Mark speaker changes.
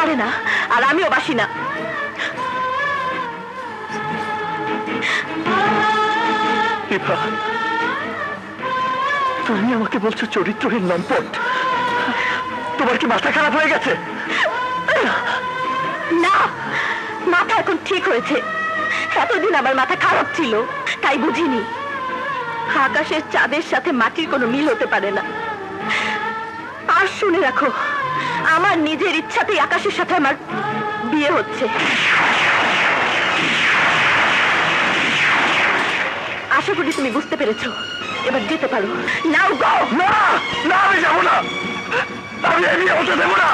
Speaker 1: পারে না, আর আমিও বাসি না।
Speaker 2: তুমি আমাকে বলছো চরিত্রহীন লম্পট? তোমার কি মাথা খারাপ হয়ে গেছে?
Speaker 1: না, মাথা এখন ঠিক হয়েছে। এতদিন আমার মাথা খারাপ ছিল, তাই বুঝিনি আকাশের চাঁদের সাথে মাটির কোনো মিল হতে পারে না। আর শুনে রাখো, আমার নিজের ইচ্ছাতেই আকাশের সাথে আমার বিয়ে হচ্ছে। আশা করি তুমি বুঝতে পেরেছো, এবার যেতে পারো। নাও গো।
Speaker 2: না না, আমি যাবো না, আমি এই বিয়ে হতে দেবো না।